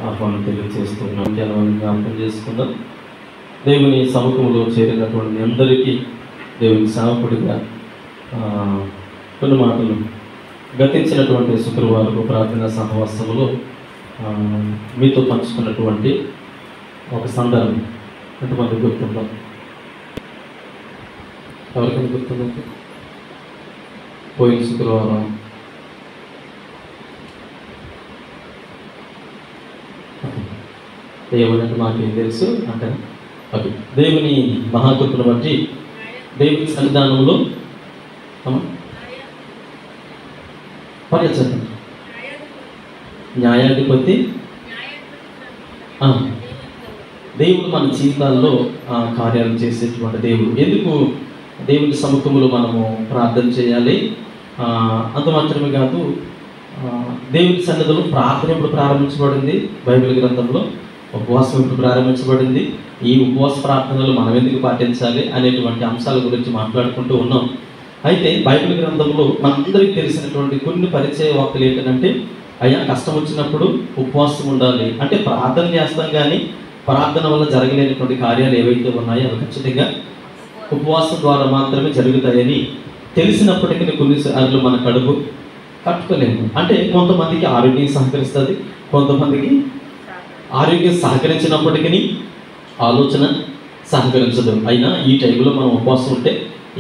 ఆహ్వానం తెలియజేస్తున్నాం. జ్ఞాపకం చేసుకుందాం. దేవుని సముఖంలో చేరినటువంటి మీ అందరికీ దేవుని సేవకుడిగా కొన్ని మాటలు గతించినటువంటి శుక్రవారపు ప్రార్థనా సహవాసంలో మీతో పంచుకున్నటువంటి ఒక సందర్భం ఎంతమంది గుర్తుందాం? ఎవరికైనా గుర్తుందంటే పోయిన శుక్రవారం ఏమన్నట్టు మాకేం తెలుసు అంటే అది దేవుని మహాకృపను బట్టి దేవుని సన్నిధానంలో చెప్పండి. న్యాయాధిపతి దేవుడు మన జీవితాల్లో కార్యాలు చేసేటువంటి దేవుడు. ఎందుకు దేవుని సముఖంలో మనము ప్రార్థన చేయాలి? అంత మాత్రమే కాదు, దేవుని సన్నిధిలో ప్రార్థన ఎప్పుడు ప్రారంభించబడింది? బైబిల్ గ్రంథంలో ఉపవాసం ఎప్పుడు ప్రారంభించబడింది? ఈ ఉపవాస ప్రార్థనలు మనం ఎందుకు పాటించాలి అనేటువంటి అంశాల గురించి మాట్లాడుకుంటూ ఉన్నాం. అయితే బైబిల్ గ్రంథంలో మనందరికీ తెలిసినటువంటి కొన్ని పరిచయ వార్తలు ఏంటంటే, అయ్యా కష్టం వచ్చినప్పుడు ఉపవాసం ఉండాలి అంటే ప్రార్థన చేస్తాం, కానీ ప్రార్థన వల్ల జరగలేనటువంటి కార్యాలు ఏవైతే ఉన్నాయో అవి ఖచ్చితంగా ఉపవాసం ద్వారా మాత్రమే జరుగుతాయని తెలిసినప్పటికీ కొన్నిసార్లు మన కడుపు కట్టుకోలేము. అంటే కొంతమందికి ఆరోగ్యం సహకరిస్తుంది, కొంతమందికి ఆరోగ్యం సహకరించినప్పటికీ ఆలోచన సహకరించదు. అయినా ఈ టైంలో మనం ఉపవాసం ఉంటే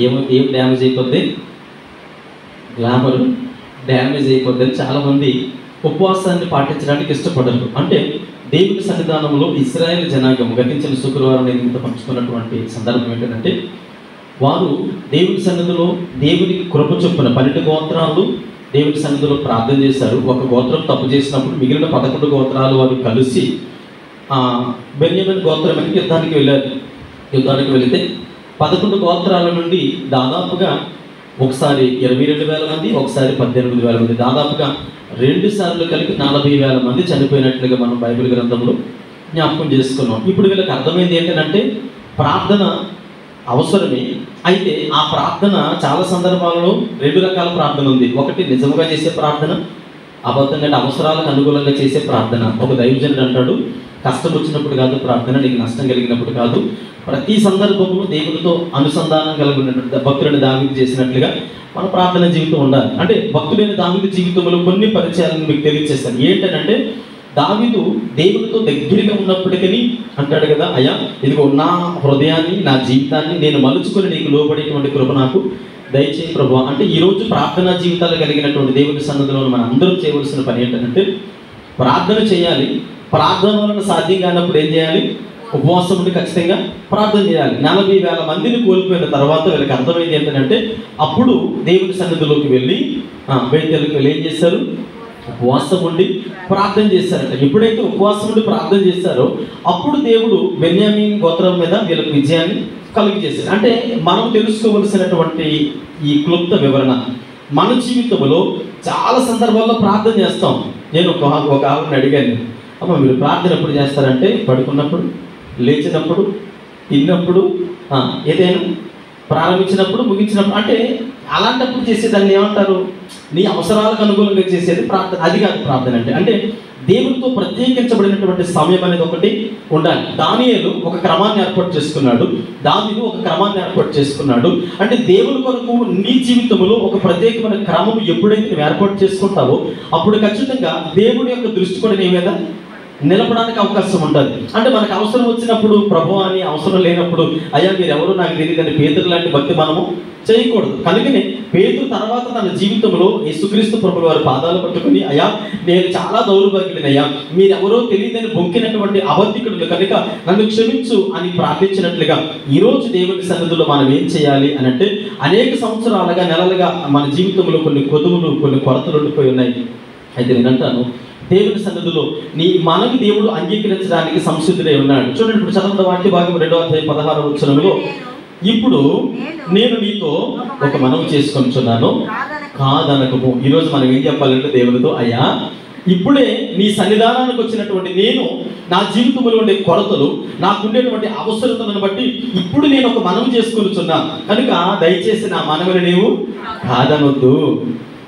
ఏం డ్యామేజ్ అయిపోద్ది? గ్లామర్ డ్యామేజ్ అయిపోద్ది అని చాలామంది ఉపవాసాన్ని పాటించడానికి ఇష్టపడరు. అంటే దేవుని సన్నిధానంలో ఇశ్రాయేల్ జనాంగం గతించిన శుక్రవారం నేను ఇంత పంచుకున్నటువంటి సందర్భం ఏంటంటే, వారు దేవుని సన్నిధిలో దేవుని కృప చొప్పున 12 గోత్రాలు దేవుని సన్నిధిలో ప్రార్థన చేశారు. ఒక గోత్రం తప్పు చేసినప్పుడు మిగిలిన 11 గోత్రాలు వారు కలిసి బెన్యామీను గోత్రానికి యుద్ధానికి వెళ్ళారు. యుద్ధానికి వెళితే 11 గోత్రాల నుండి దాదాపుగా ఒకసారి 22,000 మంది, ఒకసారి 18,000 మంది, దాదాపుగా 2 సార్లు కలిపి 40,000 మంది చనిపోయినట్లుగా మనం బైబిల్ గ్రంథంలో జ్ఞాపకం చేసుకున్నాం. ఇప్పుడు వీళ్ళకి అర్థమైంది ఏంటంటే ప్రార్థన అవసరమే. అయితే ఆ ప్రార్థన చాలా సందర్భాలలో 2 రకాల ప్రార్థన ఉంది. ఒకటి నిజముగా చేసే ప్రార్థన, అబద్ధంగా అవసరాలకు అనుకూలంగా చేసే ప్రార్థన. ఒక దైవజనుడు అంటాడు, కష్టం వచ్చినప్పుడు కాదు ప్రార్థన, నీకు నష్టం కలిగినప్పుడు కాదు, ప్రతి సందర్భంలో దేవుడితో అనుసంధానం కలిగి ఉన్నటువంటి భక్తుడిని దావీదు చేసినట్లుగా మన ప్రార్థన జీవితం ఉండాలి. అంటే భక్తుడైన దావీదు జీవితంలో కొన్ని పరిచయాలను మీకు తెలియజేస్తాను. ఏంటంటే దావీదు దేవుడితో దగ్గరగా ఉన్నప్పటికీ అంటాడు కదా, అయ్యా ఇదిగో నా హృదయాన్ని నా జీవితాన్ని నేను మలుచుకొని నీకు లోబడేటువంటి కృప నాకు దయచేయి ప్రభువా. అంటే ఈరోజు ప్రార్థనా జీవితాలు కలిగినటువంటి దేవుని సన్నిధిలో మనం అందరం చేయవలసిన పని ఏంటంటే ప్రార్థన చేయాలి. ప్రార్థన వలన సాధ్యం కానప్పుడు ఏం చేయాలి? ఉపవాసం ఉండి ఖచ్చితంగా ప్రార్థన చేయాలి. 40,000 మందిని కోల్పోయిన తర్వాత వీళ్ళకి అర్థమైంది ఏంటంటే అప్పుడు దేవుని సన్నిధిలోకి వెళ్ళి బయటకు వెళ్ళి ఏం చేశారు? ఉపవాసం ఉండి ప్రార్థన చేశారట. ఎప్పుడైతే ఉపవాసం ఉండి ప్రార్థన చేశారో అప్పుడు దేవుడు బెన్యామీను గోత్రం మీద వీళ్ళకి విజయాన్ని కలుగజేశారు. అంటే మనం తెలుసుకోవలసినటువంటి ఈ క్లుప్త వివరణ, మన జీవితంలో చాలా సందర్భాల్లో ప్రార్థన చేస్తాం. నేను ఒక ఆవిడని అడిగాను, అమ్మ మీరు ప్రార్థన ఎప్పుడు చేస్తారంటే పడుకున్నప్పుడు, లేచినప్పుడు, తిన్నప్పుడు, ఏదైనా ప్రారంభించినప్పుడు, ముగించినప్పుడు. అంటే అలాంటప్పుడు చేసేదాన్ని ఏమంటారు? నీ అవసరాలకు అనుకూలంగా చేసేది ప్రార్థన. అది కాదు ప్రార్థన అంటే. అంటే దేవుడితో ప్రత్యేకించబడినటువంటి సమయం అనేది ఒకటి ఉండాలి. దానియేలు ఒక క్రమాన్ని ఏర్పాటు చేసుకున్నాడు, దావీదు ఒక క్రమాన్ని ఏర్పాటు చేసుకున్నాడు. అంటే దేవుడి కొరకు నీ జీవితంలో ఒక ప్రత్యేకమైన క్రమం ఎప్పుడైతే నువ్వు ఏర్పాటు చేసుకుంటావో అప్పుడు ఖచ్చితంగా దేవుడి యొక్క దృష్టి కూడా నీ మీద నిలపడానికి అవకాశం ఉంటుంది. అంటే మనకు అవసరం వచ్చినప్పుడు ప్రభు అని, అవసరం లేనప్పుడు అయ్యా మీరు ఎవరు నాకు తెలియదని పేతురు లాంటి భక్తి మనము చేయకూడదు. కనుకనే పేతురు తర్వాత తన జీవితంలో యేసుక్రీస్తు ప్రభుల వారి పాదాలు పట్టుకుని, అయ్యా నేను చాలా దౌర్భాగ్యుడినయ్యా, మీరెవరో తెలియదని బొంకినటువంటి అబద్ధికుడు కనుక నన్ను క్షమించు అని ప్రార్థించినట్లుగా ఈరోజు దేవుని సన్నిధిలో మనం ఏం చేయాలి అని అంటే, అనేక సంవత్సరాలుగా నెలలుగా మన జీవితంలో కొన్ని కొదువులు, కొన్ని కొరతలు ఉండిపోయి ఉన్నాయి. అయితే నేనంటాను, దేవుని సన్నిధిలో మనకి దేవుడు అంగీకరించడానికి సంసిద్ధుడై ఉన్నాడు. చూడండి, ఇప్పుడు చదవడం వాక్య భాగం 2వ అధ్యాయం 16వ వచనంలో, ఇప్పుడు నేను నీతో ఒక మనవి చేసుకొనిచున్నాను కాదనకము. ఈరోజు మనం ఏం చెప్పాలంటే దేవునితో, అయ్యా ఇప్పుడే నీ సన్నిధానానికి వచ్చినటువంటి నేను నా జీవితంలో ఉండే కొరతలు, నాకుండేటువంటి అవసరతలను బట్టి ఇప్పుడు నేను ఒక మనవి చేసుకొనిచున్నా కనుక దయచేసి నా మనవిని నీవు కాదనొద్దు.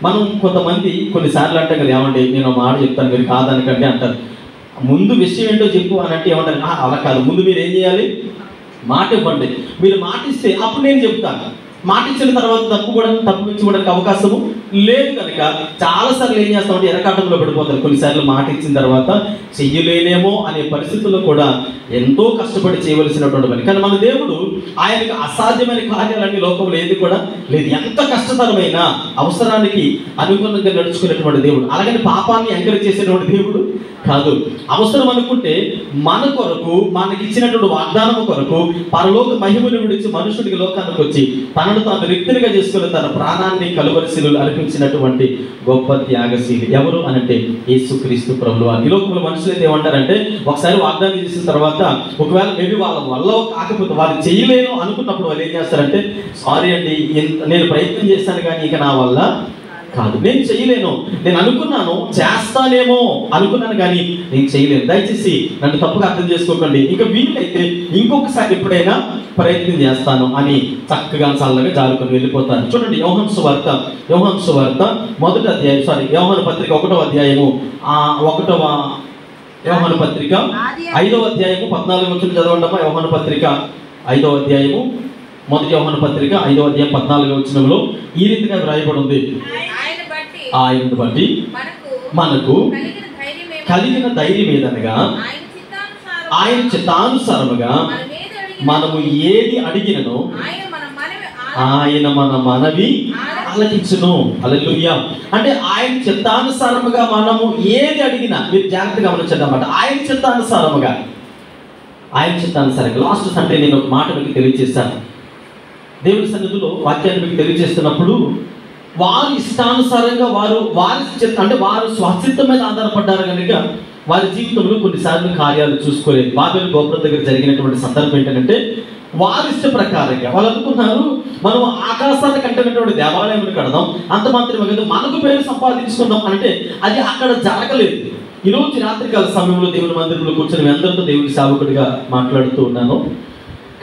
మనం కొంతమంది కొన్నిసార్లు అంటాం కదా, ఏమండి నేను మాట చెప్తాను మీరు కాదనకండి అంటారు. ముందు విషయం ఏంటో చెప్పు అని అంటే ఏమంటారు, అలా కాదు, ముందు మీరు ఏం చేయాలి, మాట ఇవ్వండి. మీరు మాట ఇస్తే అప్పుడు నేను చెప్తాను. మాట ఇచ్చిన తర్వాత తప్పించుకోవడానికి అవకాశము లేదు కనుక చాలాసార్లు ఏం చేస్తామంటే ఎరకాటంలో పడిపోతారు. కొన్నిసార్లు మాట ఇచ్చిన తర్వాత చెయ్యలేనేమో అనే పరిస్థితుల్లో కూడా ఎంతో కష్టపడి చేయవలసినటువంటి పని. కానీ మన దేవుడు ఆయనకు అసాధ్యమైన కార్యాలన్నీ లోకంలో ఏది కూడా లేదు. ఎంత కష్టతరమైన అవసరానికి అనుగుణంగా నడుచుకునేటువంటి దేవుడు. అలాగని పాపాన్ని ఎంకరేజ్ చేసేటువంటి దేవుడు కాదు. అవసరం అనుకుంటే మన కొరకు, మనకి ఇచ్చినటువంటి వాగ్దానము కొరకు పరలోక మహిమను విడిచి మనుషుడికి లోకానికి వచ్చి తనను తాను రిక్తునిగా చేసుకుని తన ప్రాణాన్ని కలువరిశీలు అర్పించినటువంటి గొప్ప త్యాగశీలి ఎవరు అనంటే యేసుక్రీస్తు ప్రభువు. ఈ లోకంలో మనుషులు అయితే ఏమంటారంటే, ఒకసారి వాగ్దానం చేసిన తర్వాత ఒకవేళ మేబీ వాళ్ళ వల్ల కాకపోతే వాళ్ళు చేయలేను అనుకున్నప్పుడు వాళ్ళు ఏం చేస్తారంటే, సారీ అండి, నేను ప్రయత్నం చేశాను కానీ ఇక నా వల్ల కాదు, నేను చేయలేను, నేను అనుకున్నాను చేస్తానేమో అనుకున్నాను కానీ నేను చేయలేను, దయచేసి నన్ను తప్పుగా అర్థం చేసుకోకండి, ఇక వీలైతే ఇంకొకసారి ఎప్పుడైనా ప్రయత్నం చేస్తాను అని చక్కగా చల్లగా జారుకొని వెళ్ళిపోతాను. చూడండి, యోహాను సువార్త మొదటి అధ్యాయం, యోహాను పత్రిక 1వ అధ్యాయము 1వ యోహాను పత్రిక 5వ అధ్యాయము 14వ వచనం చదవండమ్మా. యోహాను పత్రిక 5వ అధ్యాయము, మొదటి యోహాను పత్రిక 5వ అధ్యాయం 14వ వచనంలో ఈ రీతిగా వ్రాయబడి ఉంది, ఆయనను బట్టి మనకు కలిగిన ధైర్యం ఏదనగా ఆయన చిత్తానుసారముగా మనము ఏది అడిగినను ఆయన మన మనవి ఆలకించును. హల్లెలూయా. అంటే ఆయన చిత్తానుసారముగా మనము ఏది అడిగినా, మీరు జాగ్రత్తగా గమనించండి అన్నమాట. ఆయన చిత్తానుసారముగా లాస్ట్ సండే నేను ఒక మాట మీకు తెలియజేశాను. దేవుని సన్నిధిలో వాక్యాన్ని మీకు తెలియజేస్తున్నప్పుడు వారి ఇష్టానుసారంగా వారు స్వచిత్తం మీద ఆధారపడ్డారు కనుక వారి జీవితంలో కొన్నిసార్లు కార్యాలు చూసుకోలేదు. బాబేలు గోపురం దగ్గర జరిగినటువంటి సందర్భం ఏంటంటే, వారి ఇష్ట ప్రకారంగా వాళ్ళు అనుకున్నారు, మనం ఆకాశాన్ని కంటున్నటువంటి దేవాలయం కడదాం, అంత మాత్రమే కాదు మనకు పేరు సంపాదించుకుందాం అంటే అది అక్కడ జరగలేదు. ఈరోజు రాత్రికాల సమయంలో దేవుని మందిరంలో కూర్చొని మీ అందరితో దేవుని సేవకుడిగా మాట్లాడుతూ ఉన్నాను.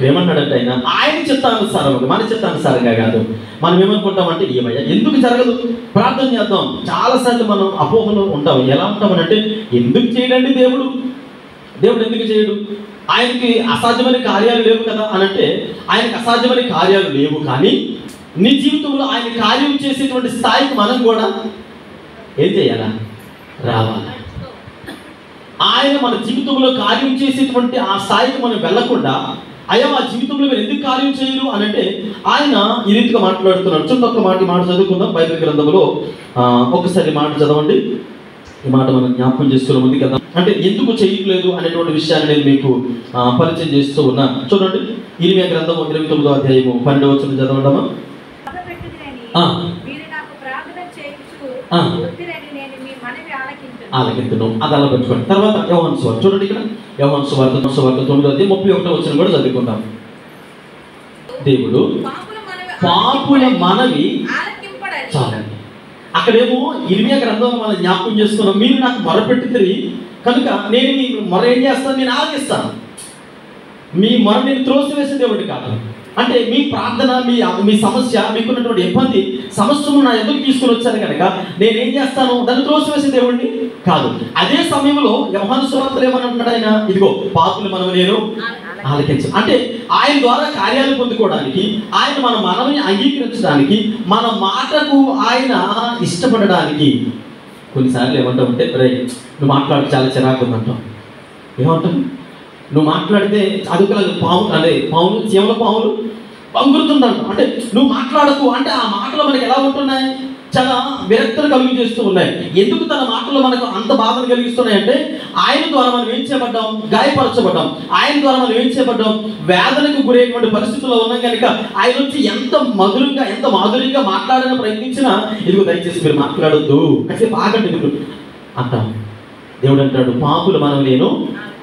ఏమన్నాడంటే ఆయన చిత్తానుసారంగా, మన చిత్తానుసారంగా కాదు. మనం ఏమనుకుంటామంటే, ఏమయ్యా ఎందుకు జరగదు, ప్రార్థన చేద్దాం. చాలాసార్లు మనం అపోహలో ఉంటాం. ఎలా ఉంటామనంటే, ఎందుకు చేయడండి దేవుడు ఎందుకు చేయడు, ఆయనకి అసాధ్యమైన కార్యాలు లేవు కదా అనంటే, ఆయనకి అసాధ్యమైన కార్యాలు లేవు, కానీ నీ జీవితంలో ఆయన కార్యం చేసేటువంటి స్థాయికి మనం కూడా ఏం చేయాలా, రావాలి. ఆయన మన జీవితంలో కార్యం చేసేటువంటి ఆ స్థాయికి మనం వెళ్ళకుండా, అయ్యా మా జీవితంలో మీరు ఎందుకు కార్యం చేయరు అని అంటే, ఆయన ఈ రీతిగా మాట్లాడుతున్నాడు. చూడండి, ఒక్క మాట చదువుకుందాం బైబిల్ గ్రంథంలో. ఒక్కసారి మాట చదవండి. ఈ మాట మనం జ్ఞాపకం చేసుకునే ముందు కదా, అంటే ఎందుకు చేయట్లేదు అనేటువంటి విషయాన్ని నేను మీకు పరిచయం చేస్తూ ఉన్నా. చూడండి, ఇర్మియా గ్రంథం 29వ అధ్యాయము 12వ వచనం చదవండమ్మా. ఆలకింతును, అది అలా పెట్టుకోండి. తర్వాత యోహాను సువార్త చూడండి, ఇక్కడ యోహాను సువార్త 9వ అధ్యాయం 31వ వచనం కూడా చదువుకుందాం. దేవుడు పాపుల మనవి చాలండి. అక్కడేమో ఇర్మియా గ్రంథం మనం జ్ఞాపకం చేసుకున్నాం, మీరు నాకు మొరపెట్టింది కనుక నేను మీ మొర ఏం చేస్తాను, నేను ఆలకిస్తాను. మీ మొర నేను త్రోసివేసిన దేవుడు కాదు. అంటే మీ ప్రార్థన, మీ సమస్య, మీకున్నటువంటి ఇబ్బంది సమస్యను నా ఎదురు తీసుకుని వచ్చాను కనుక నేనేం చేస్తాను, దాన్ని త్రోసివేసిన దేవుడిని కాదు. అదే సమయంలో యోహాను సువార్తలో ఏమనుకుంటున్నాడు ఆయన, ఇదిగో పాపులు మనం నేను ఆలకించు అంటే ఆయన ద్వారా కార్యాలు పొందుకోవడానికి, ఆయన మన మనల్ని అంగీకరించడానికి, మన మాటకు ఆయన ఇష్టపడడానికి. కొన్నిసార్లు ఏమంటామంటే, రే నువ్వు మాట్లాడితే చాలా చిరాకు ఉందంటావు. ఏమంటావు, నువ్వు మాట్లాడితే అదుకల పాములు చీమల పాములు పంగురుతుందంట. అంటే నువ్వు మాట్లాడకు అంటే ఆ మాటలు మనకి ఎలా ఉంటున్నాయి, చాలా విరక్తను కలిగిస్తూ ఉన్నాయి. ఎందుకు తన మాటలు మనకు అంత బాధను కలిగిస్తున్నాయి అంటే, ఆయన ద్వారా మనం ఏం చేయబడ్డాం, గాయపరచబడ్డాం. ఆయన ద్వారా మనం ఏం చేయబడ్డాం, వేదనకు గురైనటువంటి పరిస్థితుల్లో ఉన్నాం కనుక ఆయన వచ్చి ఎంత మాధుర్యంగా మాట్లాడని ప్రయత్నించినా, ఇదిగో దయచేసి మీరు మాట్లాడొద్దు, కాసేపు ఆగండి అంటాం. దేవుడు అంటాడు, పాపులు మనం నేను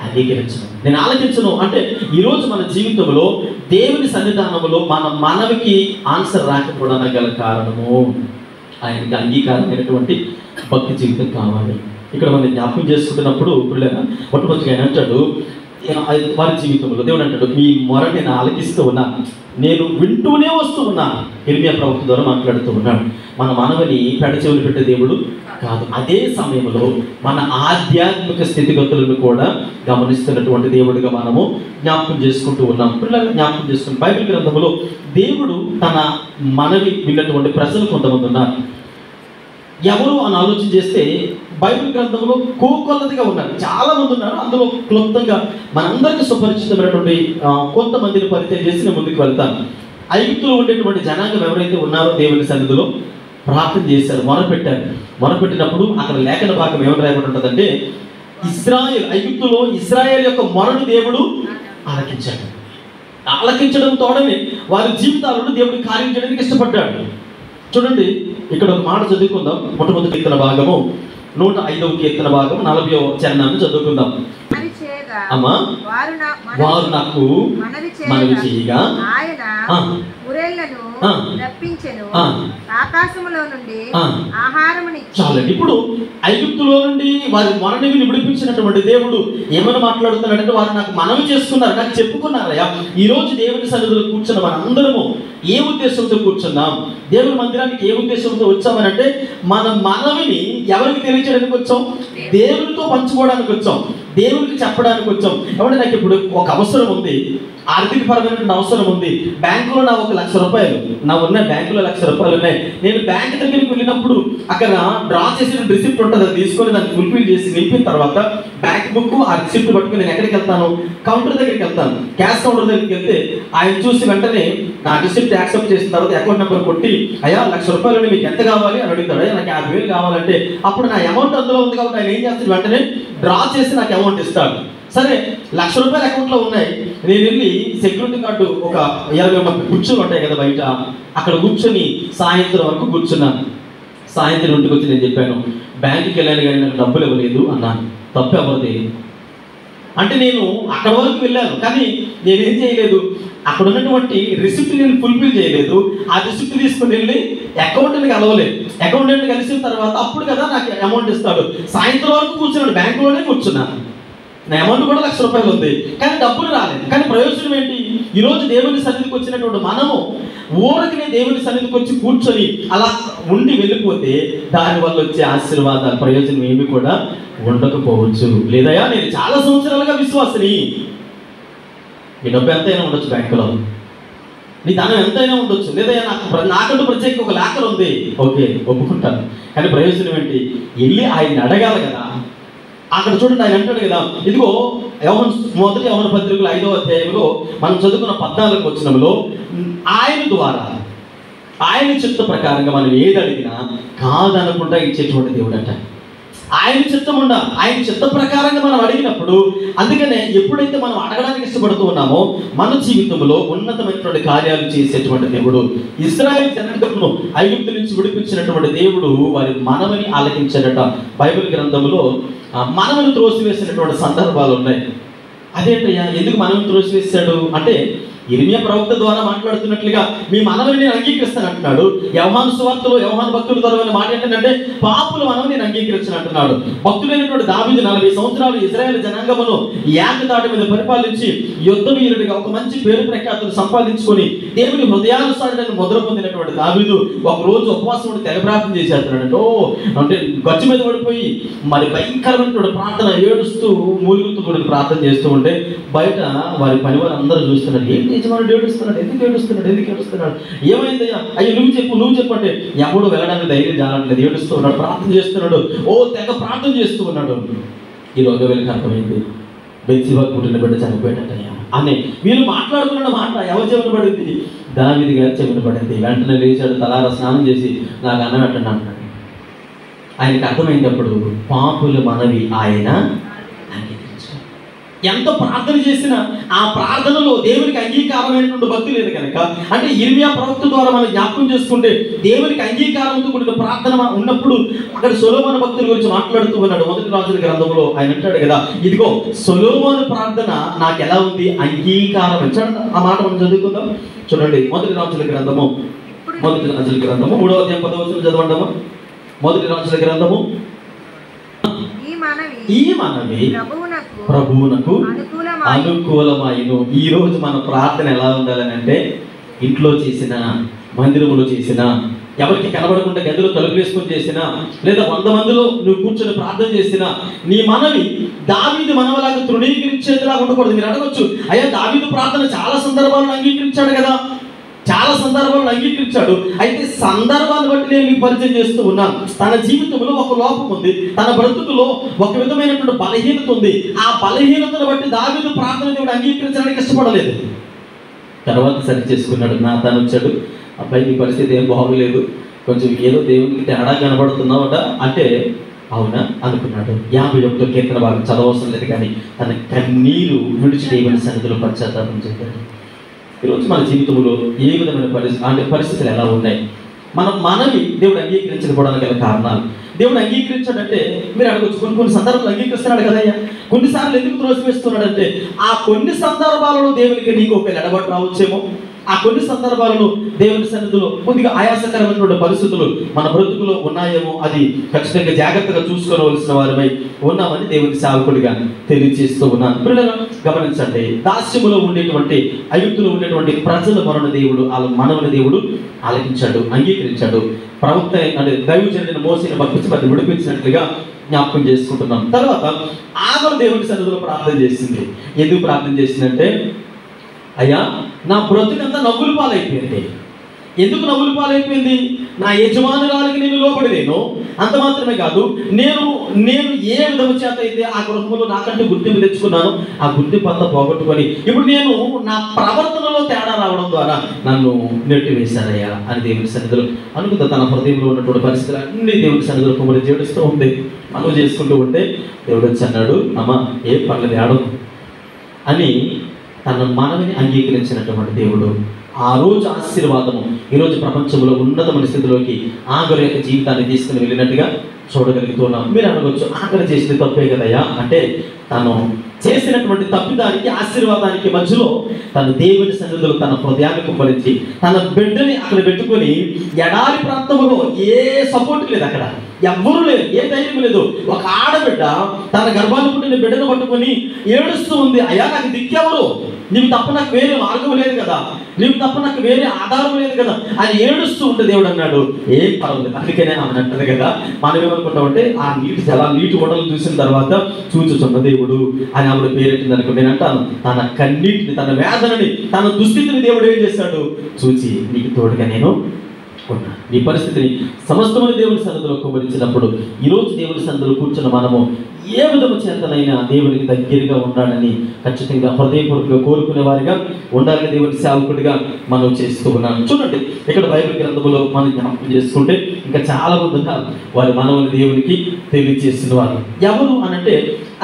అంగీకరించను, నేను ఆలకించను. అంటే ఈరోజు మన జీవితంలో దేవుని సన్నిధానంలో మన మనవికి ఆన్సర్ రాకపోవడానికి గల కారణము ఆయనకి అంగీకారమైనటువంటి భక్తి జీవితం కావాలి. ఇక్కడ మనం జ్ఞాపకం చేసుకుంటున్నప్పుడు మొట్టమొదటిగా ఆయన అంటాడు, వారి జీవితంలో దేవుడు అంటాడు, మీ మొర నేను ఆలకిస్తూ ఉన్నాను, నేను వింటూనే వస్తూ ఉన్నాను. ఇర్మియా ప్రవక్త ద్వారా మాట్లాడుతూ ఉన్నాడు. మన మనవని పెడచెవులు పెట్టే దేవుడు కాదు. అదే సమయంలో మన ఆధ్యాత్మిక స్థితిగతులను కూడా గమనిస్తున్నటువంటి దేవుడిగా మనము జ్ఞాపకం చేసుకుంటూ ఉన్నాం. పిల్లలు జ్ఞాపకం చేసుకుని బైబిల్ గ్రంథంలో దేవుడు తన మనవి విన్నటువంటి ప్రజలు కొంతమంది ఉన్నారు. ఎవరు అని ఆలోచన చేస్తే బైబిల్ గ్రంథంలో కోకొల్లదిగా ఉన్నారు, చాలా మంది ఉన్నారు. అందులో క్లుప్తంగా మనందరికీ సుపరిచితమైనటువంటి కొంతమందిని పరిచయం చేసి నేను ముందుకు వెళ్తాను. ఐగుప్తులో ఉండేటువంటి జనాంగం ఎవరైతే ఉన్నారో దేవుని సన్నిధిలో ప్రార్థన చేశారు, మొరపెట్టారు. మొరపెట్టినప్పుడు అక్కడ లేఖన భాగం ఏమని రాయబడి ఉంటుందంటే, ఇశ్రాయేల్, ఐగుప్తులో ఇశ్రాయేల్ యొక్క మొరను దేవుడు ఆలకించాడు. ఆలకించడం తోడనే వారి జీవితాలను దేవుడు కార్యం చేయడానికి ఇష్టపడ్డాడు. చూడండి, ఇక్కడ ఒక మాట చదువుకుందాం. మొట్టమొదటి కీర్తన భాగము 105వ కీర్తన భాగం 40వ చరణాన్ని చదువుకుందాం. అమ్మా, వారు నాకు మనవి చేయగా చాలండి. ఇప్పుడు ఐగుప్తులో నుండి వారి మొరనివిని విడిపించినటువంటి దేవుడు ఏమని మాట్లాడుతున్నాడంటే, వారు నాకు మనవి చేసుకున్నారు, నాకు చెప్పుకున్నారయ్యా. ఈ రోజు దేవుని సన్నిధిలో కూర్చున్న మనందరము ఏ ఉద్దేశంతో కూర్చున్నాం? దేవుని మందిరానికి ఏ ఉద్దేశంతో వచ్చామని అంటే, మన మనవిని ఎవరికి తెలియచేయడానికి వచ్చాం? దేవునితో పంచుకోవడానికి వచ్చాం, దేవునికి చెప్పడానికి వచ్చాం. ఏమంటే, నాకు ఇప్పుడు ఒక అవసరం ఉంది, ఆర్థిక పరమైనటువంటి అవసరం ఉంది. బ్యాంకులో నా ₹1,00,000, నా ఉన్న బ్యాంకులో ₹1,00,000 ఉన్నాయి. నేను బ్యాంక్ దగ్గరికి వెళ్ళినప్పుడు అక్కడ డ్రా చేసిన రిసిప్ట్ ఉంటుంది, అది తీసుకొని దాన్ని ఫుల్ఫిల్ చేసి నింపిన తర్వాత బ్యాంక్ బుక్ ఆ రిసిప్ట్ పట్టుకుని నేను ఎక్కడికి వెళ్తాను? కౌంటర్ దగ్గరికి వెళ్తాను. క్యాష్ కౌంటర్ దగ్గరికి వెళ్తే ఆయన చూసి వెంటనే నా రిసిప్ట్ యాక్సెప్ట్ చేసిన తర్వాత అకౌంట్ నెంబర్ కొట్టి, అయ్యా ₹1,00,000 మీకు ఎంత కావాలి అని అడుగుతాడు. అయ్యా నాకు 50,000 కావాలంటే అప్పుడు నా అమౌంట్ అందులో ఉంది కాబట్టి ఆయన ఏం చేస్తాడు, వెంటనే డ్రా చేసి నాకు అమౌంట్ ఇస్తాడు. సరే, ₹1,00,000 అకౌంట్లో ఉన్నాయి. నేను వెళ్ళి సెక్యూరిటీ గార్డు ఒక 20-30 కూర్చొని ఉంటాయి కదా బయట, అక్కడ కూర్చొని సాయంత్రం వరకు కూర్చున్నాను. సాయంత్రం ఇంటికి వచ్చి నేను చెప్పాను, బ్యాంకుకి వెళ్ళాను కానీ నాకు డబ్బులు ఇవ్వలేదు అన్నాను. తప్పు ఎవరిది అంటే, నేను అక్కడ వరకు వెళ్ళాను కానీ నేనేం చేయలేదు, అక్కడ ఉన్నటువంటి రిసిప్ట్ నేను ఫుల్ఫిల్ చేయలేదు. ఆ రిసిప్ట్ తీసుకుని వెళ్ళి అకౌంట్ని కలవలేదు. అకౌంటెంట్ కలిసిన తర్వాత అప్పుడు కదా నాకు అమౌంట్ ఇస్తాడు. సాయంత్రం వరకు కూర్చున్నాడు, బ్యాంకులోనే కూర్చున్నాను. నా అమౌంట్ కూడా ₹1,00,000 ఉంది కానీ డబ్బులు రాలేదు. కానీ ప్రయోజనం ఏంటి? ఈరోజు దేవుని సన్నిధికి వచ్చినటువంటి మనము ఊరకనే దేవుని సన్నిధికి వచ్చి కూర్చొని అలా ఉండి వెళ్ళిపోతే దానివల్ల వచ్చే ఆశీర్వాదాలు ప్రయోజనం ఏమి కూడా ఉండకపోవచ్చు. లేదయా, నేను చాలా సంవత్సరాలుగా విశ్వాసిని, నీ డబ్బు ఎంతైనా ఉండొచ్చు, బ్యాంకులో నీ ధనం ఎంతైనా ఉండొచ్చు, లేదయ్యా నాకంటూ ప్రత్యేక ఒక లాకర్ ఉంది, ఓకే ఒప్పుకుంటాను. కానీ ప్రయోజనం ఏంటి? వెళ్ళి ఆయన్ని అడగాలి కదా. అక్కడ చూడండి, ఆయన అంటాడు కదా, ఇదిగో మొదటి యోహాను పత్రికలో 5వ అధ్యాయంలో మనం చదువుకున్న 14వ వచనంలో, ఆయన ద్వారా ఆయన చిత్త ప్రకారంగా మనం ఏది అడిగినా కాదనకుండా ఇచ్చేటువంటి దేవుడు అంట. ఆయన చిత్తం ఉండ, ఆయన చిత్త ప్రకారంగా మనం అడిగినప్పుడు, అందుకనే ఎప్పుడైతే మనం అడగడానికి ఇష్టపడుతూ ఉన్నామో మన జీవితంలో ఉన్నతమైనటువంటి కార్యాలు చేసేటువంటి దేవుడు. ఇశ్రాయేలు జనాంగమును ఐగుప్తు నుంచి విడిపించినటువంటి దేవుడు వారి మనవిని ఆలకించాడట. బైబిల్ గ్రంథంలో మనవిని త్రోసివేసినటువంటి సందర్భాలు ఉన్నాయి. అదేంటయ్యా, ఎందుకు మనవిని త్రోసివేశాడు అంటే, ఇర్మియా ప్రవక్త ద్వారా మాట్లాడుతున్నట్లుగా మీ మనవిని నేను అంగీకరిస్తాను అంటున్నాడు. యోహాను సువార్తలో యోహాను భక్తుల ద్వారా మాట ఏంటంటే, పాపుల మనవిని నేను అంగీకరించాను అంటున్నాడు. భక్తుడైనటువంటి దావీదు 40 సంవత్సరాలు ఇశ్రాయేలు జనాంగమును ఏకతాటి మీద పరిపాలించి యుద్ధ వీరుడిగా ఒక మంచి పేరు ప్రఖ్యాతులు సంపాదించుకొని దేవుని హృదయానుసారుడని ముద్ర పొందినటువంటి దావీదు ఒక రోజు ఉపవాసం ఉండి తెగ ప్రార్థన చేసేస్తున్నాడు. అంటే గచ్చు మీద పడిపోయి మరి భయంకరమైనటువంటి ప్రార్థన, ఏడుస్తూ మూలుగుతూ కూడా ప్రార్థన చేస్తూ ఉంటే బయట వారి పని వారు అందరూ చూస్తున్నారు, ఏంటి యజమానుడు ఏడుస్తున్నాడు, ఎందుకు ఏడుస్తున్నాడు, ఏమైందయ్యా, అయ్యో నువ్వు చెప్పు అంటే ఎవడు వెళ్ళడానికి ధైర్యం జాలట్లేదు, ఏడుస్తూ ఉన్నాడు, ప్రార్థన చేస్తున్నాడు, తెగ ప్రార్థన చేస్తూ ఉన్నాడు. ఈ రోజు వెళ్ళి అర్థమైంది, బెత్షెబా పుట్టిన బిడ్డ చనిపోయాడటయ్యా అని వీళ్ళు మాట్లాడుతున్న మాట ఎవరు చెవిన పడింది? దావీదు గారు చెవిన పడింది. వెంటనే లేచాడు, తలారా స్నానం చేసి నాకు అన్నం పెట్టండి అంటున్నాడు. ఆయనకి అర్థమైనప్పుడు పాపుల మనవి ఆయన ఎంత ప్రార్థన చేసినా ఆ ప్రార్థనలో దేవునికి అంగీకారమైనటువంటి భక్తి లేదు కనుక, అంటే ఇర్మియా ప్రవక్త ద్వారా మనం జ్ఞాపకం చేసుకుంటే దేవునికి అంగీకారంతో కూడిన ప్రార్థన ఉన్నప్పుడు అక్కడ సొలొమోను భక్తుల గురించి మాట్లాడుతూ ఉన్నాడు. మొదటి రాజుల గ్రంథంలో ఆయన అంటాడు కదా, ఇదిగో సొలొమోను ప్రార్థన నాకు ఎలా ఉంది, అంగీకారం. ఆ మాట మనం చదువుకుందాం. చూడండి, మొదటి రాజుల గ్రంథము 3వ అధ్యాయం 10వ వచనం చదవండము. మొదటి రాజుల గ్రంథము, ఈ మనవి ప్రభువునకు అనుకూలమైను. ఈ రోజు మన ప్రార్థన ఎలా ఉండాలని అంటే, ఇంట్లో చేసిన, మందిరములో చేసిన, ఎవరికి కనబడకుండా గదిలో తలుపులు వేసుకొని చేసినా, లేదా 100 మందిలో నువ్వు కూర్చొని ప్రార్థన చేసినా, నీ మనవి దావీదు మనవలాగా తృణీకరించేదిలాగా ఉండకూడదు. మీరు అడగొచ్చు, అయ్యా దావీదు ప్రార్థన చాలా సందర్భాలను అంగీకరించాడు కదా, చాలా సందర్భాలను అంగీకరించాడు. అయితే సందర్భాన్ని బట్టి నేను మీకు పరిచయం చేస్తూ ఉన్నాను. తన జీవితంలో ఒక లోపం ఉంది, తన బ్రతుకులో ఒక విధమైనటువంటి బలహీనత ఉంది. ఆ బలహీనతను బట్టి దావీదు ప్రార్థన దేవుడు అంగీకరించడానికి ఇష్టపడలేదు. తర్వాత సరి చేసుకున్నాడు. నాతాను వచ్చాడు, అబ్బాయి నీ పరిస్థితి ఏం బాగోలేదు, కొంచెం ఏదో దేవునికి తేడా కనబడుతున్నావట అంటే, అవునా అనుకున్నాడు. 51వ కీర్తన బాగా చదవవసరం లేదు, కానీ తన కన్నీరు విడిచి దేవుని సన్నిధిలో పశ్చాత్తాపం చెందాడు. ఈరోజు మన జీవితంలో ఏ విధమైన పరిస్థితులు ఎలా ఉన్నాయి, మనవి దేవుడు అంగీకరించకపోవడానికి గల కారణాలు. దేవుడు అంగీకరించాడంటే మీరు అడగొచ్చు, కొన్ని సందర్భాలు అంగీకరిస్తున్నాడు కదయ్యా, కొన్నిసార్లు ఎందుకు త్రోసివేస్తున్నాడంటే, ఆ కొన్ని సందర్భాలలో దేవునికి నీకు ఒక ఎడబాటు రావచ్చేమో, ఆ కొన్ని సందర్భాలలో దేవుని సన్నిధిలో కొద్దిగా ఆయాసకరమైనటువంటి పరిస్థితులు మన బ్రతుకులో ఉన్నాయేమో, అది ఖచ్చితంగా జాగ్రత్తగా చూసుకోవలసిన వారమై ఉన్నామని దేవుని సేవకుడిగా తెలియజేస్తూ ఉన్నాను. పిల్లలు గమనించండి, దాస్యములో ఉండేటువంటి, ఐగుప్తులో ఉండేటువంటి ప్రజల మరణ దేవుడు, వాళ్ళ మనవని దేవుడు ఆలకించాడు, అంగీకరించాడు. ప్రవక్త అంటే దైవజనుడైన మోసేని పంపించి విడిపించినట్లుగా జ్ఞాపకం చేసుకుంటున్నాం. తర్వాత ఆగరు దేవుని సన్నిధిలో ప్రార్థన చేసింది. ఎందుకు ప్రార్థన చేసిందంటే, అయ్యా నా బ్రతుకంతా నవ్వులు పాలైపోయింది. ఎందుకు నవ్వులు పాలైపోయింది? నా యజమానురాలికి నేను లోబడలేను, అంత మాత్రమే కాదు, నేను ఏ విధము చేత అయితే ఆ గృహంలో నాకంటూ గుర్తింపు తెచ్చుకున్నాను, ఆ గుర్తింపు అంతా పోగొట్టుకొని ఇప్పుడు నేను నా ప్రవర్తనలో తేడా రావడం ద్వారా నన్ను నెట్టివేశానయ్యా అని దేవుని సన్నిధిలో అనుకుంటా. తన హృదయంలో ఉన్నటువంటి పరిస్థితులు అన్ని దేవుని సన్నిధిలో కుమ్మరి చేడుస్తూ ఉంది. మనం చేసుకుంటూ ఉంటే దేవుడు వచ్చి అన్నాడు, అమ్మ ఏ పర్లేదు ఆడు అని తన మనవిని అంగీకరించినటువంటి దేవుడు ఆ రోజు ఆశీర్వాదము ఈరోజు ప్రపంచంలో ఉన్నతమైన స్థితిలోకి ఆగరు యొక్క జీవితాన్ని తీసుకుని వెళ్ళినట్టుగా చూడగలుగుతున్నాం. మీరు అనవచ్చు, ఆగరు చేసింది తప్పే కదయ్యా అంటే, తను చేసినటువంటి తప్పిదానికి ఆశీర్వాదానికి మధ్యలో తన దేవుని సన్నిధిలో తన హృదయాన్ని కుమ్మరించి తన బిడ్డని అక్కడ పెట్టుకొని, ఎడారి ప్రాంతంలో ఏ సపోర్ట్ లేదు, అక్కడ ఎవ్వరూ లేదు, ఏ ధైర్యం లేదు. ఒక ఆడబిడ్డ తన గర్భాన్ని పుట్టిన బిడ్డను పట్టుకొని ఏడుస్తూ ఉంది, అయ్యా నాకు దిక్కెవరు, నీవు తప్ప నాకు వేరే మార్గం లేదు కదా, నీవు తప్ప నాకు వేరే ఆధారం లేదు కదా అని ఏడుస్తూ ఉంటే దేవుడు అన్నాడు, ఏం పర్వాలేదు. అందుకనే ఆమె అంటది కదా, మనం ఏమనుకుంటామంటే ఆ నీటి ఓడలు చూసిన తర్వాత చూచుచున్న దేవుడు అని ఆవిడ పేరెట్టింది అనుకో. నేను అంటాను, తన కన్నీటిని, తన వేదనని, తన దుస్థితిని దేవుడు ఏం చేశాడు, చూచి నీకు తోడుగా నేను ఉన్నాను. నీ పరిస్థితిని సమస్తమైన దేవుని సన్నిధిలో కుమ్మరించినప్పుడు ఈరోజు దేవుని సన్నిధిలో కూర్చున్న మనము ఏ విధము చేతనైనా దేవునికి దగ్గరగా ఉండాలని ఖచ్చితంగా హృదయపూర్వకంగా కోరుకునే వారిగా ఉండాలని దేవుని సేవకుడిగా మనం చేస్తూ ఉన్నాం. చూడండి, ఇక్కడ బైబిల్ గ్రంథంలో మనం జ్ఞాపకం చేసుకుంటే ఇంకా చాలా మంది ఉన్నారు వారి మనవుని దేవునికి తెలియజేసిన వారు. ఎవరు అనంటే,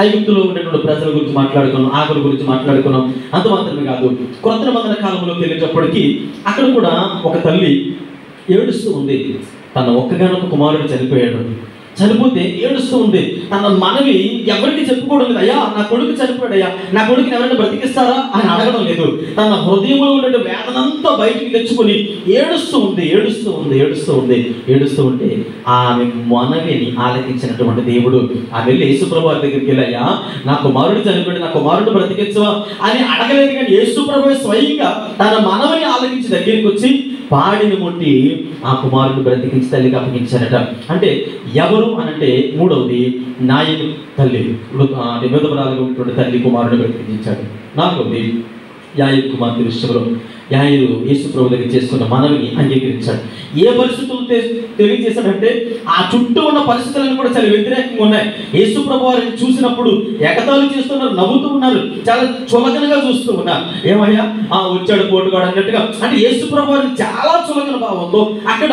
ఐగుప్తులో ఉండేటువంటి ప్రజల గురించి మాట్లాడుకున్నాం, ఆగరు గురించి మాట్లాడుకున్నాం. అంత మాత్రమే కాదు, క్రొత్త నిబంధన కాలంలోకి వెళ్ళేటప్పటికీ అక్కడ కూడా ఒక తల్లి ఏడుస్తూ ఉంది. తన ఒక్కగానొక్క కుమారుడు చనిపోయాడు, చనిపోతే ఏడుస్తూ ఉంది. తన మనవి ఎవరికి చెప్పుకోవడం లేదు, అయ్యా నా కొడుకు చనిపోయాడయ్యా, నా కొడుకుని ఎవరైనా బ్రతికిస్తారా అని అడగడం లేదు. తన హృదయంలో ఉండే వేదనంతా బయటికి తెచ్చుకొని ఏడుస్తూ ఉంటే ఆమె మనవిని ఆలకించినటువంటి దేవుడు ఆమె వెళ్ళి యేసుప్రభు వారి దగ్గరికి వెళ్ళి, అయ్యా నా కుమారుడు చనిపోయాడు, నా కుమారుడు బ్రతికించవా అని అడగలేదు. కానీ యేసుప్రభు స్వయంగా తన మనవిని ఆలకించి దగ్గరికి వచ్చి పాడిని ముట్టి ఆ కుమారుడు బ్రతికించి తల్లికి అప్పగించారట. అంటే ఎవరు అనంటే, మూడవది నాయను తల్లి, విధవరాలుగా ఉన్నటువంటి తల్లి కుమారుడు బ్రతికించాడు. నాలుగవది యాయిరు కుమార్తె విషయంలో యాయిరు యేసు ప్రభు దగ్గర చేసుకున్న మనవిని అంగీకరించాడు. ఏ పరిస్థితులు తెలియజేశాడంటే, ఆ చుట్టూ ఉన్న పరిస్థితులను కూడా చాలా వ్యతిరేకంగా ఉన్నాయి. యేసు ప్రభు వారిని చూసినప్పుడు ఎగతాళి చేస్తున్నారు, నవ్వుతూ ఉన్నారు, చాలా చులకనగా చూస్తూ ఉన్నారు. ఏమయ్యా వచ్చాడు పోటుగాడు అన్నట్టుగా, అంటే యేసు ప్రభు వారిని చాలా చులకన భావంతో అక్కడ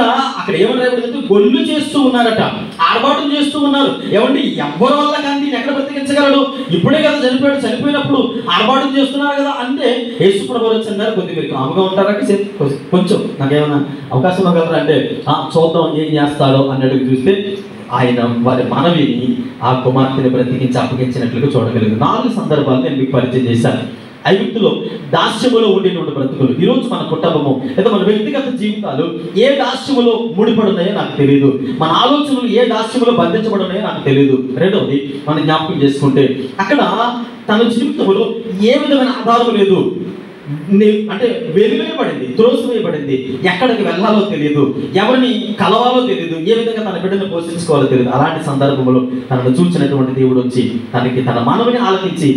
ఏమని రాయబడిందంటే గొల్లు చేస్తూ ఉన్నారట, ఆర్భాటం చేస్తూ ఉన్నారు. ఏమండి, ఎవరి వల్ల కానీ ఎక్కడ బ్రతికించగలడు, ఇప్పుడే కదా చనిపోయాడు, చనిపోయినప్పుడు ఆర్భాటం చేస్తున్నారు కదా అంటే యేసు ప్రభు వారు అన్నారు, కొద్దిగా మీరు కాముగా ఉంటారంటే కొంచెం నాకేమైనా అవకాశం ఇవ్వగలరా అంటే, చూద్దాం ఏం చేస్తాడో అన్నట్టుగా చూస్తే ఆయన వారి మనవిని ఆ కుమార్తెని బ్రతికించి అప్పగించినట్లుగా చూడగలిగింది. 4 సందర్భాలు నేను మీకు పరిచయం చేశాను. ఐగుప్తులో దాస్యములో ఉండేటువంటి బ్రతుకులు. ఈరోజు మన కుటుంబము లేదా మన వ్యక్తిగత జీవితాలు ఏ దాస్యములో ముడిపడున్నాయో నాకు తెలియదు. మన ఆలోచనలు ఏ దాస్యములో బంధించబడున్నాయో నాకు తెలియదు. రెండవది మనం జ్ఞాపకం చేసుకుంటే అక్కడ తన జీవితంలో ఏ విధమైన ఆధారం లేదు. అంటే వెలివేయబడింది, త్రోసివేయబడింది. ఎక్కడికి వెళ్ళాలో తెలియదు, ఎవరిని కలవాలో తెలియదు, ఏ విధంగా తన బిడ్డను పోషించుకోవాలో తెలియదు. అలాంటి సందర్భంలో తనను చూసినటువంటి దేవుడు వచ్చి తన మనవిని ఆలకించి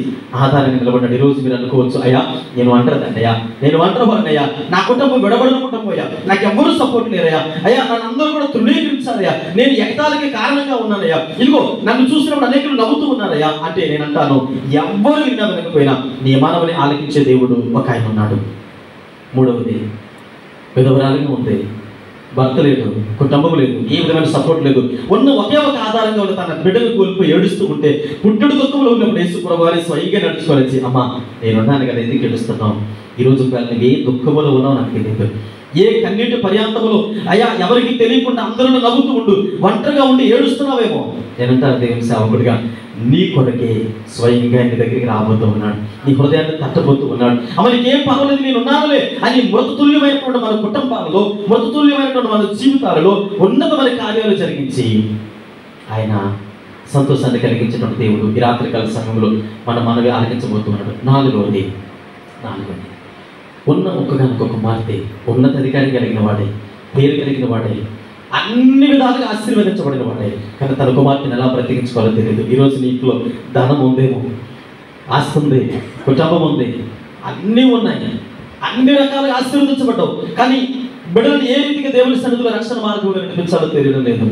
ఆధారంగా నిలబడ్డాడు. ఈరోజు మీరు అనుకోవచ్చు, అయ్యా నేను ఒంటరిదన్నయ్యా, నేను ఒంటరివాడినయ్యా, నా కుటుంబం విడబడిన కుటుంబం అయ్యా, నాకు ఎవ్వరూ సపోర్ట్ లేరయ్యా, అయ్యా నన్ను అందరూ కూడా తృణీకరించారయ్యా, నేను ఎగతాళికి కారణంగా ఉన్నానయ్యా, ఇదిగో నన్ను చూసినప్పుడు అనేకులు నవ్వుతూ ఉన్నారయ్యా అంటే నేను అంటాను, ఎవ్వరు విన్నా వినకపోయినా నీ మనవిని ఆలకించే దేవుడు ఒక ఆయన ఉన్నాడు. మూడవది, విధవరాలుగా ఉంది, భర్త లేదు, కుటుంబం లేదు, ఏ విధమైన సపోర్ట్ లేదు. ఉన్న ఒకే ఒక ఆధారంగా ఉన్న తన బిడ్డను కోల్పోయి ఏడుస్తూ ఉంటే పుట్టుడు దుఃఖంలో ఉన్నప్పుడు యేసు ప్రభువు వారి స్వయంగా నడుచుకోవాలి. అమ్మా నేనున్నాను కదా, ఎందుకు ఏడుస్తున్నావు? ఈరోజు నువ్వు ఏ దుఃఖంలో ఉన్నావు నాకు తెలియదు, ఏ కన్నీటి పర్యాంతములో అయ్యా ఎవరికి తెలియకుండా అందరూ నవ్వుతూ ఉండు, ఒంటరిగా ఉండి ఏడుస్తున్నావేమో. నేనంటాను దేవుని సేవకుడిగా, నీ కొరకే స్వయంగా నీ దగ్గరికి రాబోతూ ఉన్నాడు, నీ హృదయాన్ని తట్టబోతూ ఉన్నాడు. అమ్మ నీకేం పర్వాలేదు, నేను ఉన్నానులే అని మృతతుల్యమైనటువంటి మన కుటుంబాలలో, మృతతుల్యమైనటువంటి మన జీవితాలలో ఉన్నతమైన కార్యాలు జరిగించి ఆయన సంతోషాన్ని కలిగించినటువంటి దేవుడు ఈ రాత్రికాల సమయంలో మనవి ఆలకించబోతున్నాడు. నాలుగవది ఉన్న ఒక్కగానొక్క కుమార్తె, ఉన్నతాధికారి కలిగిన వాడే, పేరు కలిగిన వాడే, అన్ని విధాలుగా ఆశీర్వదించబడిన వాడే, కానీ తన కుమార్తెను ఎలా బ్రతికించుకోవాలో తెలియదు. ఈరోజు నీ ఇంట్లో ధనం ఉందేమో, ఆస్తి ఉంది, కుటుంబం ఉంది, అన్నీ ఉన్నాయి, అన్ని రకాలుగా ఆశీర్వదించబడ్డావు, కానీ బిడ్డలను ఏ రీతిగా దేవుని సన్నిధిలో రక్షణ మార్గంలో నడిపించాలో తెలియడం లేదు,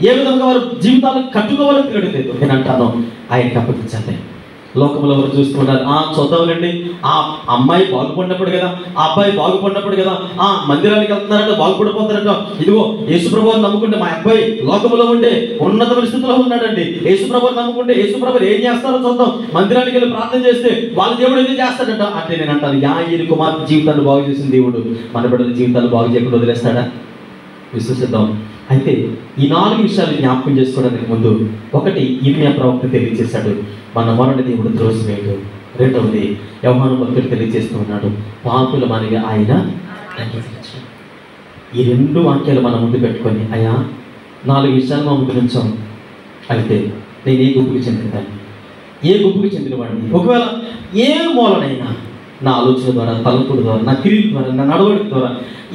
ఏ విధంగా వారు జీవితాలను కట్టుకోవాలో తెలియడం లేదు. నేను అంటాను, ఆయనకి అప్పగించండి. లోకంలో ఎవరు చూస్తున్నారు, చూద్దాంలేండి, ఆ అమ్మాయి బాగుపడినప్పుడు కదా, ఆ అబ్బాయి బాగుపడినప్పుడు కదా, మందిరానికి వెళ్తున్నారంటే బాగుపడిపోతారంట, ఇదిగో యేసుప్రభువుని నమ్ముకుంటే మా అబ్బాయి లోకంలో ఉండే ఉన్నత పరిస్థితిలో ఉన్నాడండి, యేసుప్రభువుని నమ్ముకుంటే యేసుప్రభు ఏం చేస్తారో చూద్దాం, మందిరానికి వెళ్ళి ప్రార్థన చేస్తే వాళ్ళ దేవుడు ఏం చేస్తాడంట అంటే నేను అంటాను, యాయిని కుమార్తె జీవితాన్ని బాగు చేసిన దేవుడు మన బిడ్డల జీవితాలు బాగు చేయకుండా వదిలేస్తాడా? విశ్వసిద్దాం. అయితే ఈ 4 విషయాలు జ్ఞాపకం చేసుకోవడానికి ముందు, ఒకటి ఇర్మియా ప్రవక్త తెలియజేశాడు, మన మొరని దేవుడు త్రోసివేయడు. రెండవది యోహాను భక్తుడు తెలియజేస్తూ ఉన్నాడు, పాపుల మనగా ఆయన అంగీకరించాడు. ఈ 2 వాక్యాలు మనం ముందు పెట్టుకొని, అయ్యా 4 విషయాలు మా ముందు నుంచాం, అయితే నేను ఏ గుంపుకి చెందినదాన్ని, ఏ గుంపుకి చెందినవాడిని, ఒకవేళ ఏ మూలనైనా నా ఆలోచన ద్వారా, తలంపుల ద్వారా, నా క్రియల ద్వారా, నా నడవడిక ద్వారా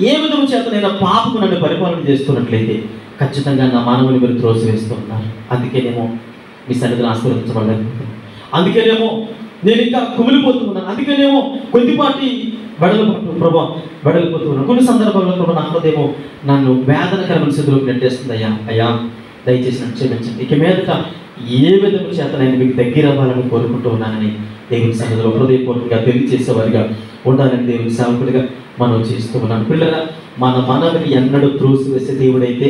ఏ విధము చేత నేను పాపము నన్ను పరిపాలన చేస్తున్నట్లయితే ఖచ్చితంగా నా మానవుని మీరు త్రోసివేస్తూ ఉన్నారు. అందుకేనేమో మీ సన్నిధిని ఆశీర్వదించబడలేకపోతున్నాను, అందుకేనేమో నేను ఇంకా కుమిలిపోతూ ఉన్నాను, అందుకేనేమో కొద్దిపాటి వెడలిపోతూ ఉన్నాను. కొన్ని సందర్భాల్లో కూడా నా హృదయమో నన్ను వేదనకరమైన స్థితిలోకి నెట్టేస్తుంది. అయ్యా దయచేసి నన్ను క్షమించండి, ఇక మీదట ఏ విధము చేత నేను మీకు దగ్గర అవ్వాలని కోరుకుంటూ ఉన్నానని దేవుని సన్నిధిలో హృదయపూర్వకంగా తెలియజేసేవారిగా ఉండాలని దేవుని సేవకుడిగా మనం చేస్తూ ఉన్నాను. పిల్లల మన మనవిని ఎన్నడూ త్రోసివేసే దేవుడైతే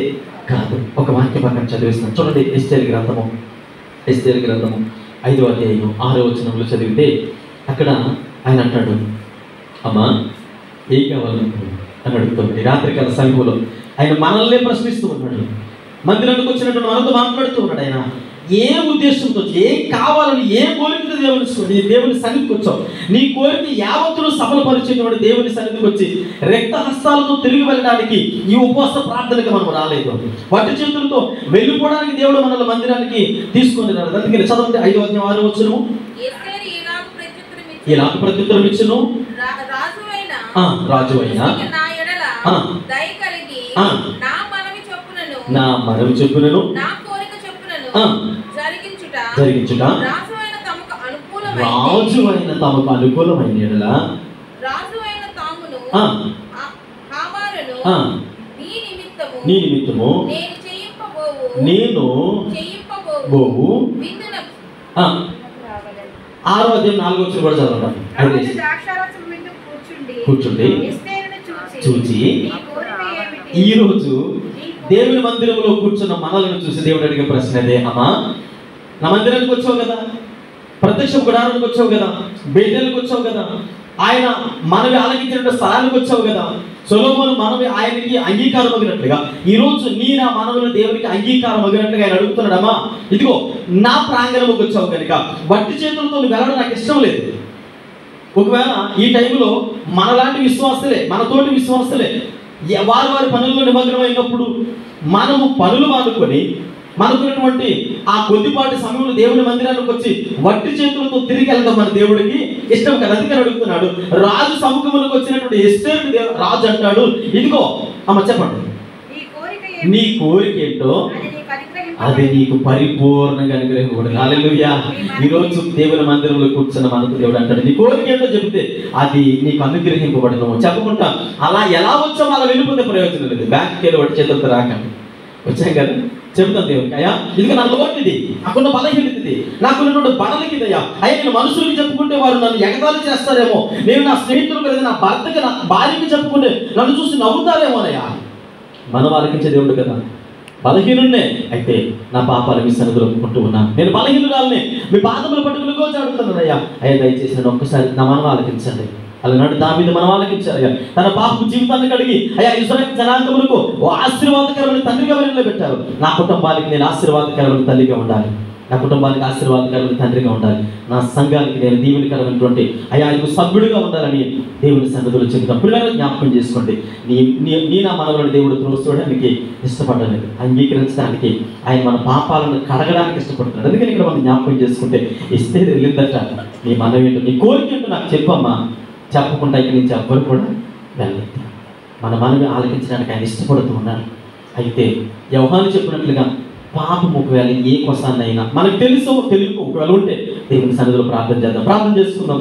కాదు. ఒక వాక్య పక్కన చదివిస్తున్నాను చూడండి, ఎస్తేరు గ్రంథము 5వ అధ్యాయం 6వ వచనంలో చదివితే అక్కడ ఆయన అంటాడు, అమ్మా ఏం కావాలని అని అడుగుతుంది. రాత్రికాల సమయంలో ఆయన మనల్నే ప్రశ్నిస్తూ ఉన్నాడు, మందిరానికి వచ్చినటువంటి మనతో మాట్లాడుతూ ఉన్నాడు. ఆయన ఏ ఉద్దేశంతో, ఏం కావాలని, ఏ కోరికతో దేవుని సన్నిధికి వచ్చావు, నీ కోరిక యావత్తును సఫలపరిచేటువంటి దేవుని సన్నిధికి వచ్చి రక్త హస్తాలతో తిరిగి వెళ్ళడానికి ఈ ఉపవాస ప్రార్థనకి మనం రాలేదు, వట్టి చేతులతో వెళ్ళిపోవడానికి దేవుడు మనల్ని మందిరానికి తీసుకొని రాలేదు. అందుకని చదవండి 5వ అధ్యాయం 6వ వచనం, ఇలాగ ప్రత్యుత్తరం ఇచ్చును, రాజువైన నా మనవి చెప్పునను జరిగించుట రాజువైన తమకు అనుకూలమైన ఎడల నీ నిమిత్తము నేను బోవు 6వ అధ్యాయం 4వ వచనం కూడా చదవండి. కూర్చుండి చూచి ఈరోజు దేవుని మందిరంలో కూర్చున్న మనల్ని చూసి దేవుడు అడిగే ప్రశ్న అదే, అమ్మా నా మందిరానికి వచ్చావు కదా, ప్రత్యక్ష గుడారానికి వచ్చావు కదా, బేతేలుకి వచ్చావు కదా, ఆయన మనవి ఆలకించిన స్థలానికి వచ్చావు కదా, సొలొమోను మనవి ఆయనకి అంగీకారం అగినట్లుగా ఈరోజు నీ నా మనవులు దేవునికి అంగీకారం అగినట్లుగా ఆయన అడుగుతున్నాడు, అమ్మా ఇదిగో నా ప్రాంగణంలోకి వచ్చావు కనుక వట్టి చేతులతో నువ్వు వెళ్ళడం నాకు ఇష్టం లేదు, ఒకవేళ ఈ టైంలో మనలాంటి విశ్వాసులే, మనతోటి విశ్వాసులే వారి వారి పనుల్లో నిమగ్నమైనప్పుడు మనము పనులు మానుకొని మనకున్నటువంటి ఆ కొద్దిపాటి సమయంలో దేవుని మందిరానికి వచ్చి వట్టి చేతులతో తిరిగి వెళ్ళడం మన దేవుడికి ఇష్టం కదా. అందుకని అడుగుతున్నాడు, రాజు సముఖంలోకి వచ్చినటువంటి ఎస్తేరు రాజు అంటాడు, ఇదిగో అమ్మ చెప్పండి, నీ కోరిక ఏంటో అది నీకు పరిపూర్ణంగా అనుగ్రహించబడింది. హల్లెలూయా. ఈరోజు దేవుని మందిరంలో కూర్చున్న మనకు దేవుడు అంటాడు, నీ కోరిక ఏంటో చెబితే అది నీకు అనుగ్రహింపబడను. చెప్పకుండా అలా ఎలా వచ్చామో అలా వెళ్ళిపోతే ప్రయోజనం లేదు. బ్యాంక్కి వెళ్ళి ఒకటి చేతులతో రాకండి. వచ్చాం కదా, చెబుతాను దేవునికి, అయ్యా ఇదిగో నా లోటుది, నాకున్న బలహీనతది, నాకున్నటువంటి బలకి ఇదయ్యా, అయ్యా నేను మనుషులకి చెప్పుకుంటే వారు నన్ను ఎగతాళి చేస్తారేమో, నేను నా స్నేహితులకు లేదా నా భర్తకి నా భార్యకి చెప్పుకుంటే నన్ను చూసి నవ్వుతారేమోనయ్యా. మనం ఆలకించే దేవుడు కదా. బలహీనున్నే అయితే నా పాపాలు మీ సన్నిధిలో ఒప్పుకుంటూ ఉన్నాను, నేను బలహీనురాలని మీ పాదముల పట్టుకులుగో చాడుతున్నాను అయ్యా. అయ్యా దయచేసి నన్ను ఒక్కసారి నా మనం ఆలకించండి. అలాంటి దావీదు మనం ఆలకించారు. అయ్యా తన పాపపు జీవితాన్ని కడిగి అయ్యా ఇశ్రాయేలు జనాంగములకు ఆశీర్వాదకరమైన తండ్రిగా పెట్టారు. నా కుటుంబానికి నేను ఆశీర్వాదకరమైన తల్లిగా ఉండాలి, నా కుటుంబానికి ఆశీర్వాదకరమైన తండ్రిగా ఉండాలి, నా సంఘానికి నేను దీవెనకరమైనటువంటి అయ్యా ఆయనకు సభ్యుడిగా ఉండాలని దేవుని సన్నిధిలో చెబుతాం. పిల్లలు జ్ఞాపకం చేసుకోండి, నీ నా మనవలను దేవుడు త్రోసుకోవడానికి ఇష్టపడలేదు, అంగీకరించడానికి ఆయన మన పాపాలను కడగడానికి ఇష్టపడుతున్నాడు. అందుకని ఇక్కడ మనం జ్ఞాపకం చేసుకుంటే ఇస్తే వెళ్ళిందట, నీ మనవి ఏంటో నీ కోరిక ఏంటో నాకు చెప్పమ్మా, చెప్పకుండా ఇక్కడ నుంచి ఎవ్వరు కూడా వెళ్ళలేదు. మన మనవి ఆలకించడానికి ఆయన ఇష్టపడుతూ ఉన్నారు. అయితే యోహాను చెప్పినట్లుగా పాపం ఒకవేళ ఏ కొసాన్నైనా మనకు తెలుసో తెలియక ఒకవేళ ఉంటే దేవుని సన్నిధిలో ప్రార్థన చేద్దాం. ప్రార్థన చేసుకుందాం.